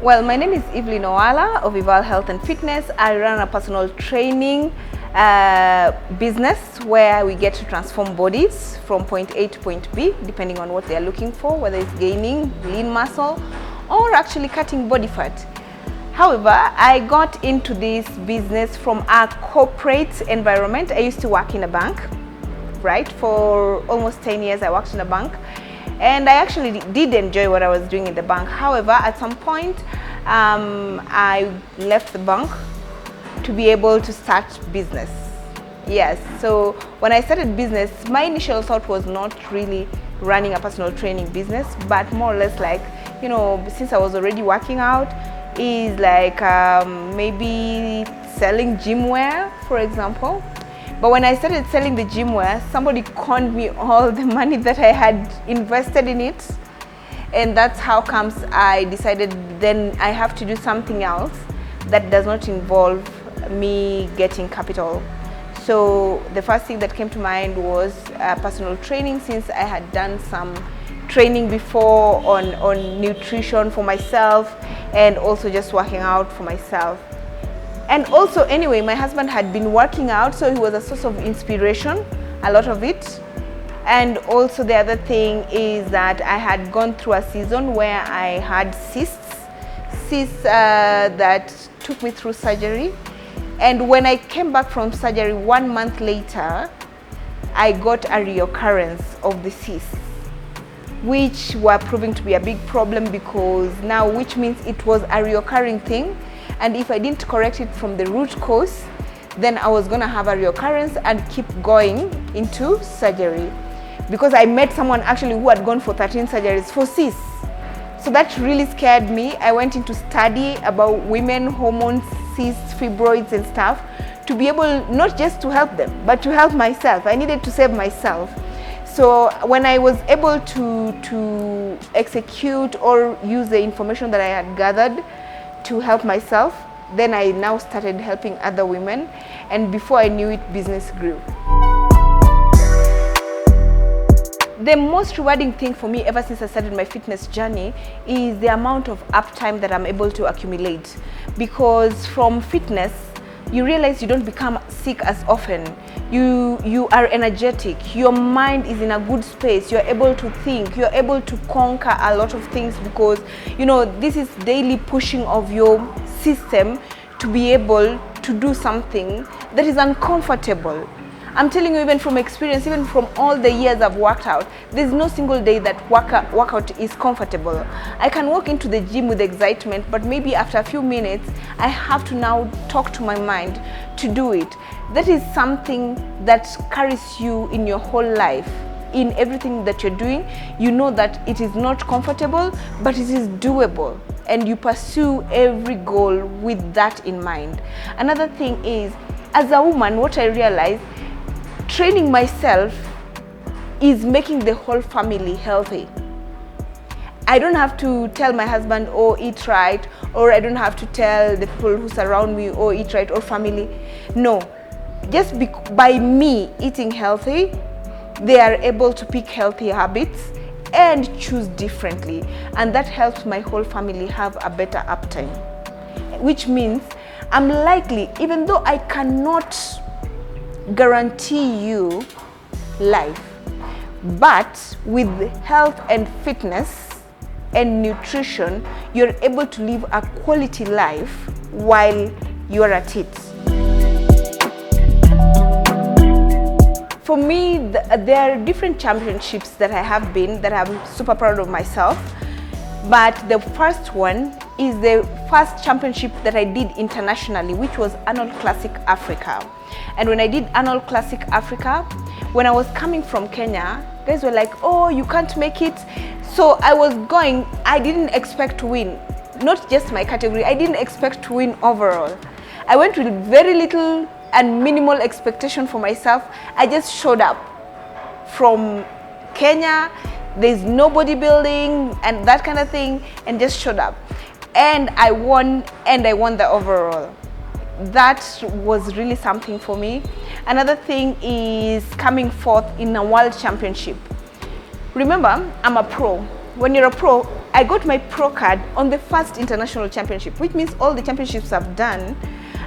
Well, my name is Eveal of Eveal Health and Fitness. I run a personal training business where we get to transform bodies from point A to point B, depending on what they are looking for, whether it's gaining lean muscle or actually cutting body fat. However, I got into this business from a corporate environment. I used to work in a bank, right? For almost 10 years, I worked in a bank. And I actually did enjoy what I was doing in the bank. However, at some point, I left the bank to be able to start business. Yes, so when I started business, my initial thought was not really running a personal training business, but more or less like, you know, since I was already working out, is like maybe selling gym wear, for example. But when I started selling the gym wear, somebody conned me all the money that I had invested in it. And that's how comes I decided then I have to do something else that does not involve me getting capital. So the first thing that came to mind was personal training, since I had done some training before on nutrition for myself and also just working out for myself. And also, anyway, my husband had been working out, so he was a source of inspiration, a lot of it. And also the other thing is that I had gone through a season where I had cysts that took me through surgery. And when I came back from surgery 1 month later, I got a reoccurrence of the cysts, which were proving to be a big problem which means it was a reoccurring thing. And if I didn't correct it from the root cause, then I was gonna have a reoccurrence and keep going into surgery. Because I met someone actually who had gone for 13 surgeries for cysts. So that really scared me. I went into study about women, hormones, cysts, fibroids and stuff, to be able not just to help them, but to help myself. I needed to save myself. So when I was able to execute or use the information that I had gathered to help myself, then I now started helping other women, and before I knew it, business grew. The most rewarding thing for me ever since I started my fitness journey is the amount of uptime that I'm able to accumulate, because from fitness you realize you don't become sick as often. You are energetic, your mind is in a good space, you're able to think, you're able to conquer a lot of things, because you know this is daily pushing of your system to be able to do something that is uncomfortable. I'm telling you, even from experience, even from all the years I've worked out, there's no single day that workout is comfortable. I can walk into the gym with excitement, but maybe after a few minutes, I have to now talk to my mind to do it. That is something that carries you in your whole life. In everything that you're doing, you know that it is not comfortable, but it is doable. And you pursue every goal with that in mind. Another thing is, as a woman, what I realized, training myself is making the whole family healthy. I don't have to tell my husband, oh, eat right, or I don't have to tell the people who surround me, oh, eat right, or family. No, just by me eating healthy, they are able to pick healthy habits and choose differently. And that helps my whole family have a better uptime, which means I'm likely, even though I cannot guarantee you life, but with health and fitness and nutrition, you're able to live a quality life while you're at it. For me, there are different championships that I have been that I'm super proud of myself. But the first one is the first championship that I did internationally, which was Arnold Classic Africa. And when I did Arnold Classic Africa, when I was coming from Kenya, guys were like, oh, you can't make it. So I was going, I didn't expect to win. Not just my category, I didn't expect to win overall. I went with very little and minimal expectation for myself. I just showed up from Kenya. There's no bodybuilding and that kind of thing, and just showed up. And I won the overall. That was really something for me. Another thing is coming forth in a world championship. Remember, I'm a pro. When you're a pro, I got my pro card on the first international championship, which means all the championships I've done,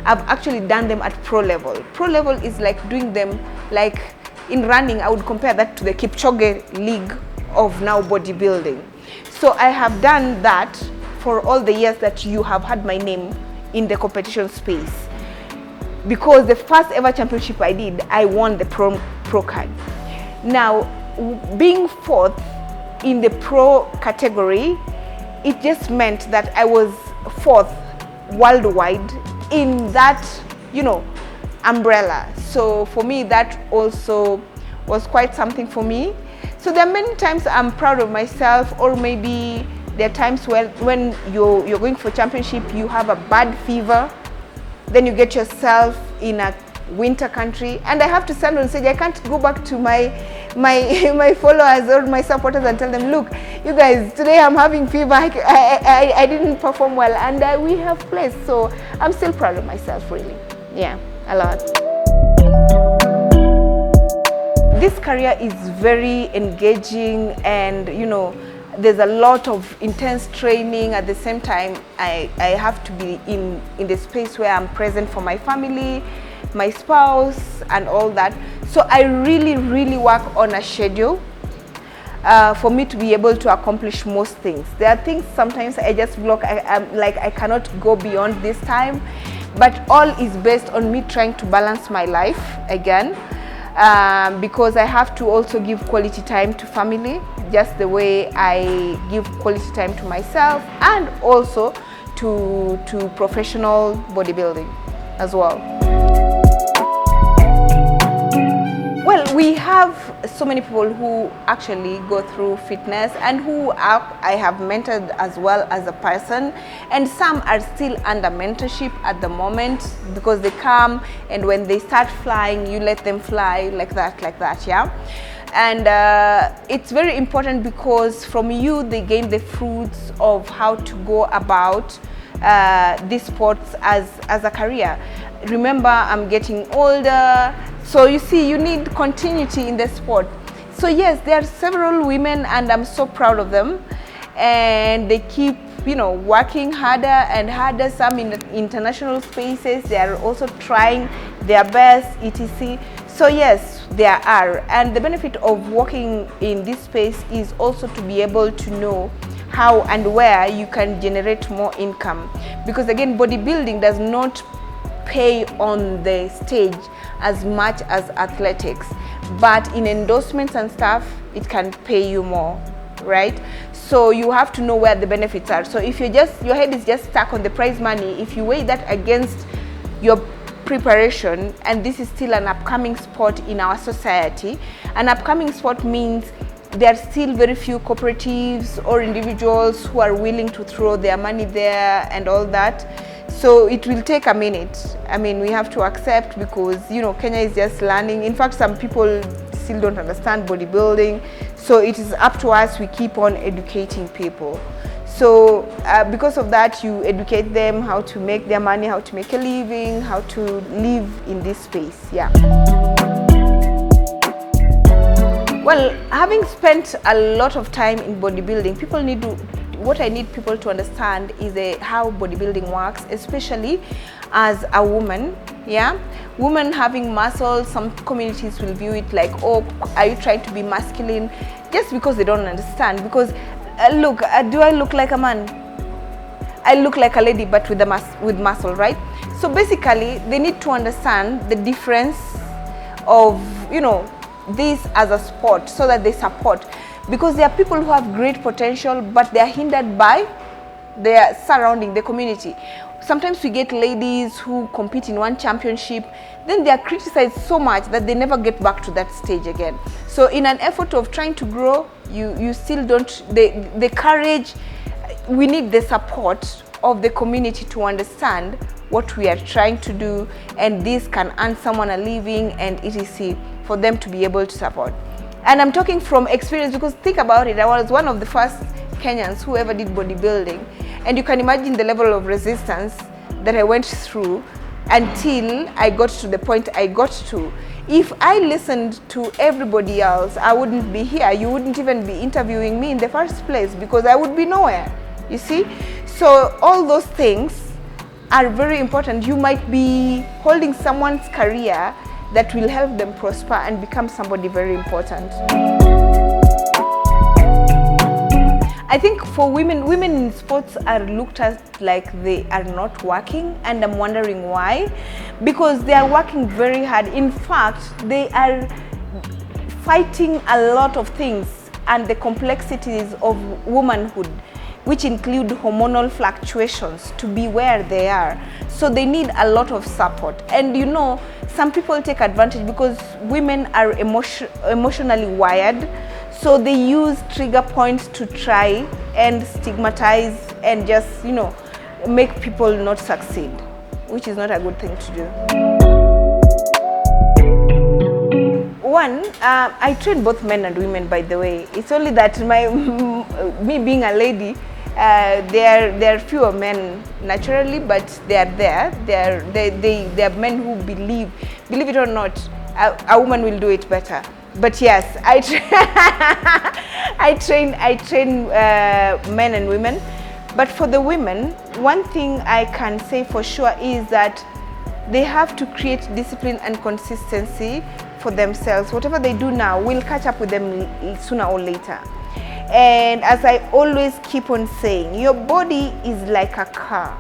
I've actually done them at pro level. Pro level is like doing them like in running. I would compare that to the Kipchoge league of now bodybuilding. So I have done that for all the years that you have had my name in the competition space. Because the first ever championship I did, I won the pro card. Now, being fourth in the pro category, it just meant that I was fourth worldwide in that, you know, umbrella. So for me, that also was quite something for me. So there are many times I'm proud of myself, or maybe there are times when you're going for championship, you have a bad fever, then you get yourself in a winter country, and I have to stand on stage. I can't go back to my followers or my supporters and tell them, look, you guys, today I'm having fever, I didn't perform well, and we have placed. So I'm still proud of myself, really. Yeah, a lot. This career is very engaging, and you know, there's a lot of intense training. At the same time, I have to be in the space where I'm present for my family, my spouse, and all that. So I really work on a schedule for me to be able to accomplish most things. There are things sometimes I just block, I'm like, I cannot go beyond this time, but all is based on me trying to balance my life again, because I have to also give quality time to family, just the way I give quality time to myself, and also to professional bodybuilding as well. Well, we have so many people who actually go through fitness and who I have mentored as well as a person, and some are still under mentorship at the moment, because they come and when they start flying, you let them fly like that, yeah. And it's very important, because from you they gain the fruits of how to go about these sports as a career. Remember, I'm getting older, so you see, you need continuity in the sport. So yes, there are several women, and I'm so proud of them, and they keep, you know, working harder and harder. Some in international spaces, they are also trying their best, etc. So yes, there are, and the benefit of working in this space is also to be able to know how and where you can generate more income, because again, bodybuilding does not pay on the stage as much as athletics, but in endorsements and stuff, it can pay you more, right? So you have to know where the benefits are. So if your head is just stuck on the prize money, if you weigh that against your preparation, and this is still an upcoming sport in our society, an upcoming sport means there are still very few cooperatives or individuals who are willing to throw their money there and all that. So it will take a minute. I mean, we have to accept, because you know, Kenya is just learning. In fact, some people still don't understand bodybuilding. So it is up to us, we keep on educating people. So because of that, you educate them how to make their money, how to make a living, how to live in this space, yeah. Well, having spent a lot of time in bodybuilding, what I need people to understand is how bodybuilding works, especially as a woman, yeah. Women having muscles, some communities will view it like, oh, are you trying to be masculine? Just because they don't understand. Because look, do I look like a man? I look like a lady, but with muscle, right? So basically, they need to understand the difference of, you know, this as a sport, so that they support. Because there are people who have great potential, but they are hindered by their surrounding, the community. Sometimes we get ladies who compete in one championship, then they are criticized so much that they never get back to that stage again. So in an effort of trying to grow, you still don't, the courage, we need the support of the community to understand what we are trying to do, and this can earn someone a living, and etc., for them to be able to support. And I'm talking from experience, because think about it, I was one of the first Kenyans who ever did bodybuilding, and you can imagine the level of resistance that I went through until I got to the point I got to. If I listened to everybody else, I wouldn't be here. You wouldn't even be interviewing me in the first place, because I would be nowhere, you see. So all those things are very important. You might be holding someone's career that will help them prosper and become somebody very important. I think for women in sports are looked at like they are not working, and I'm wondering why. Because they are working very hard. In fact, they are fighting a lot of things and the complexities of womanhood, which include hormonal fluctuations, to be where they are. So they need a lot of support. And you know, some people take advantage because women are emotionally wired. So they use trigger points to try and stigmatize and just, you know, make people not succeed, which is not a good thing to do. One, I train both men and women, by the way. It's only that me being a lady, there are fewer men naturally, but they are there. They are men who believe it or not, a woman will do it better. But yes, I train men and women. But for the women, one thing I can say for sure is that they have to create discipline and consistency for themselves. Whatever they do now will catch up with them sooner or later. And as I always keep on saying, your body is like a car,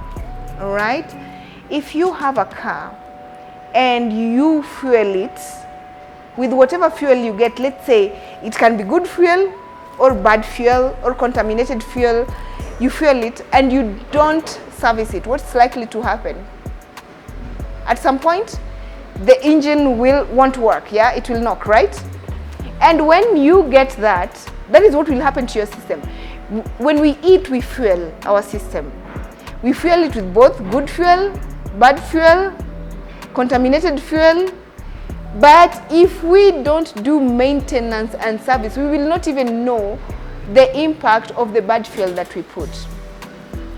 all right? If you have a car and you fuel it with whatever fuel you get, let's say it can be good fuel or bad fuel or contaminated fuel, you fuel it and you don't service it, what's likely to happen? At some point, the engine will won't work, yeah? It will knock, right? And when you get that is what will happen to your system. When we eat, we fuel our system. We fuel it with both good fuel, bad fuel, contaminated fuel. But if we don't do maintenance and service, we will not even know the impact of the bad fuel that we put.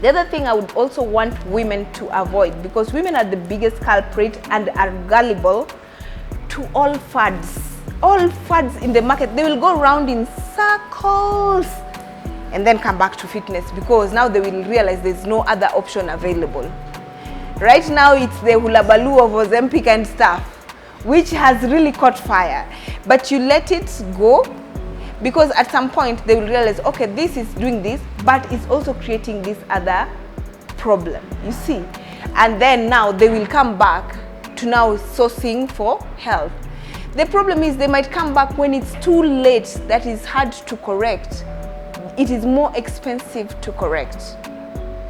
The other thing I would also want women to avoid, because women are the biggest culprit and are gullible to all fads. All fads in the market, they will go around in circles and then come back to fitness, because now they will realize there's no other option available. Right now it's the hula baloo of Ozempic and stuff, which has really caught fire. But you let it go, because at some point they will realize, okay, this is doing this, but it's also creating this other problem, you see. And then now they will come back to now sourcing for health. The problem is they might come back when it's too late, that is hard to correct. It is more expensive to correct.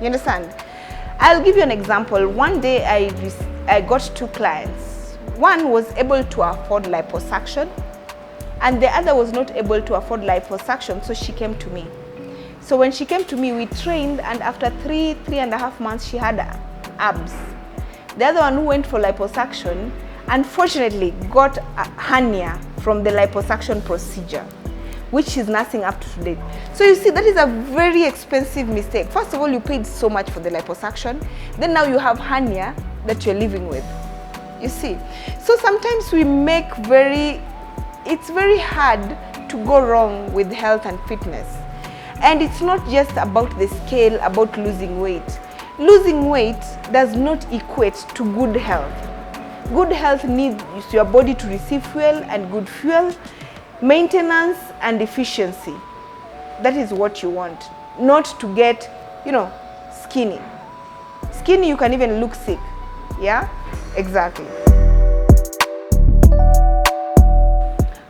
You understand? I'll give you an example. One day I got 2 clients. One was able to afford liposuction and the other was not able to afford liposuction, so she came to me. So when she came to me, we trained, and after 3.5 months, she had abs. The other one who went for liposuction, unfortunately, got a hernia from the liposuction procedure, which she's nursing up to date. So you see, that is a very expensive mistake. First of all, you paid so much for the liposuction, then now you have hernia that you're living with, you see. So sometimes we make it's very hard to go wrong with health and fitness. And it's not just about the scale, about losing weight. Losing weight does not equate to good health. Good health needs your body to receive fuel, and good fuel, maintenance and efficiency. That is what you want, not to get, you know, skinny. Skinny, you can even look sick, yeah? Exactly.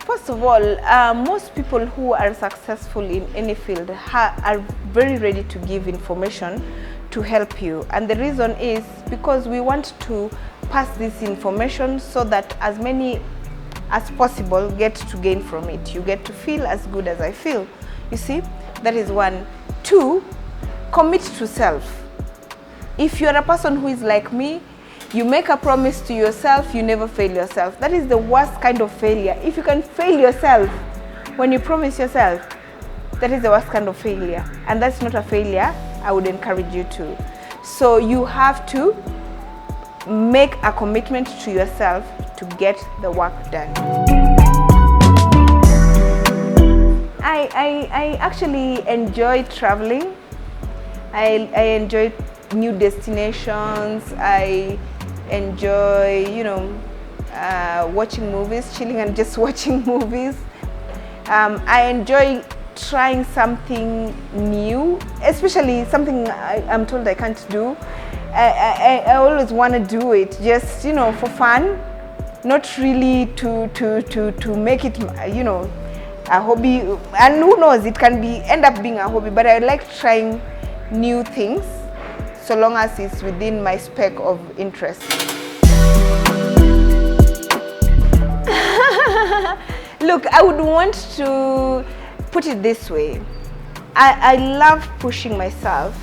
First of all, most people who are successful in any field are very ready to give information to help you. And the reason is because we want to pass this information so that as many as possible get to gain from it. You get to feel as good as I feel. You see, that is 1. 2, commit to self. If you're a person who is like me, you make a promise to yourself, you never fail yourself. That is the worst kind of failure. If you can fail yourself when you promise yourself, that is the worst kind of failure. And that's not a failure I would encourage you to. So you have to make a commitment to yourself to get the work done. I actually enjoy traveling. I enjoy new destinations. I enjoy, watching movies, chilling and just watching movies. I enjoy trying something new, especially something I'm told I can't do. I always want to do it just, for fun, not really to make it, a hobby. And who knows, it can end up being a hobby, but I like trying new things so long as it's within my spec of interest. Look, I would want to put it this way. I love pushing myself.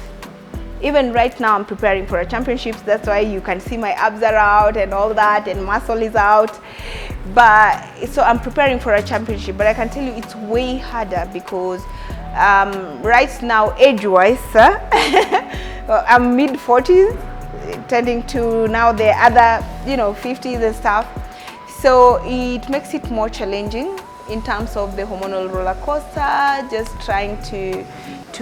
Even right now, I'm preparing for a championships. That's why you can see my abs are out and all that, and muscle is out. But so I'm preparing for a championship. But I can tell you, it's way harder because right now, age-wise, I'm mid-40s, tending to now the other, 50s and stuff. So it makes it more challenging in terms of the hormonal roller coaster, just trying to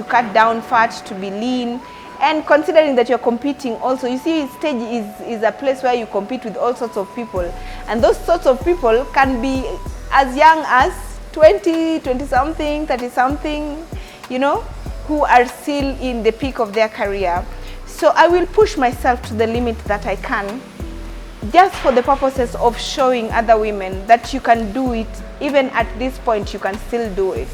cut down fat, to be lean. And considering that you're competing also, you see, stage is a place where you compete with all sorts of people. And those sorts of people can be as young as 20, 20-something, 30-something, who are still in the peak of their career. So I will push myself to the limit that I can, just for the purposes of showing other women that you can do it. Even at this point, you can still do it.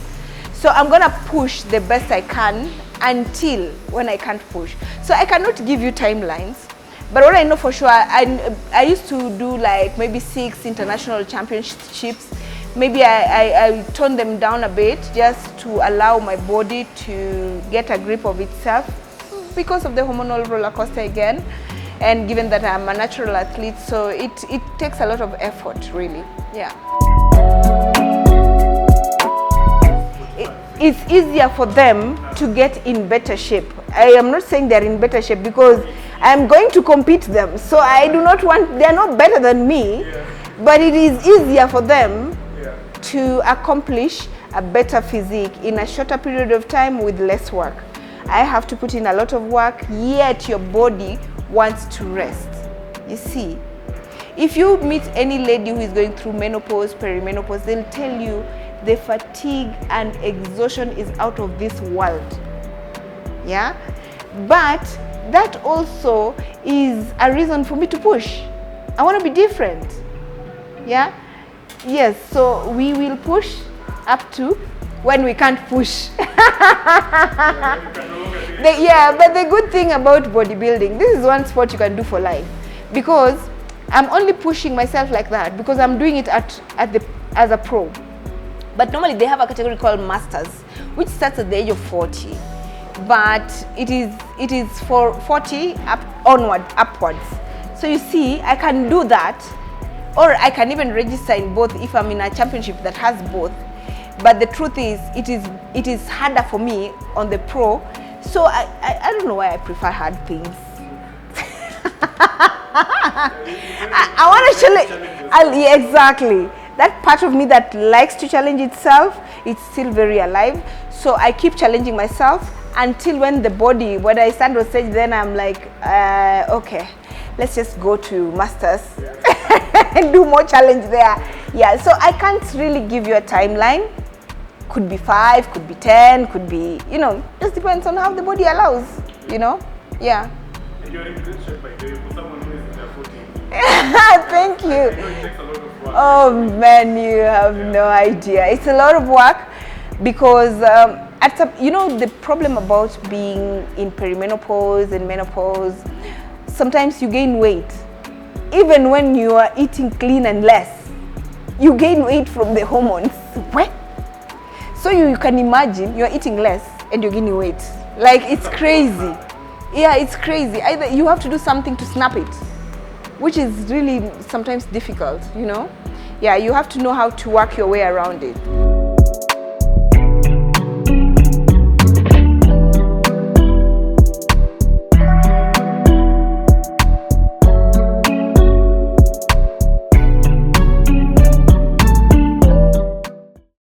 So I'm gonna push the best I can until when I can't push. So I cannot give you timelines, but what I know for sure, I used to do like maybe 6 international championships. Maybe I tone them down a bit just to allow my body to get a grip of itself because of the hormonal roller coaster again. And given that I'm a natural athlete, so it takes a lot of effort, really. Yeah. It's easier for them to get in better shape. I am not saying they're in better shape because I'm going to compete them. So I do not want, they're not better than me, but it is easier for them to accomplish a better physique in a shorter period of time with less work. I have to put in a lot of work, yet your body wants to rest. You see, if you meet any lady who is going through menopause, perimenopause, they'll tell you the fatigue and exhaustion is out of this world. Yeah, but that also is a reason for me to push. I want to be different. Yeah, yes, so we will push up to when we can't push. But the good thing about bodybuilding, this is one sport you can do for life, because I'm only pushing myself like that because I'm doing it as a pro. But normally they have a category called masters, which starts at the age of 40. But it is for 40 upwards. So you see, I can do that, or I can even register in both if I'm in a championship that has both. But the truth is, it is harder for me on the pro. So I don't know why I prefer hard things. I want to challenge. Exactly. That part of me that likes to challenge itself, it's still very alive. So I keep challenging myself until when I stand on stage, then I'm like, okay, let's just go to masters and do more challenge there. Yeah, so I can't really give you a timeline. Could be 5, could be 10, could be, just depends on how the body allows, yeah. And you're in good shape, by the way, for someone who is in their 40s. Thank you. I know it takes a lot of work. Oh man, you have no idea. It's a lot of work because the problem about being in perimenopause and menopause, sometimes you gain weight. Even when you are eating clean and less, you gain weight from the hormones. What? So you can imagine you're eating less and you're gaining weight. Like, it's crazy. Yeah, it's crazy. Either you have to do something to snap it, which is really sometimes difficult, Yeah, you have to know how to work your way around it.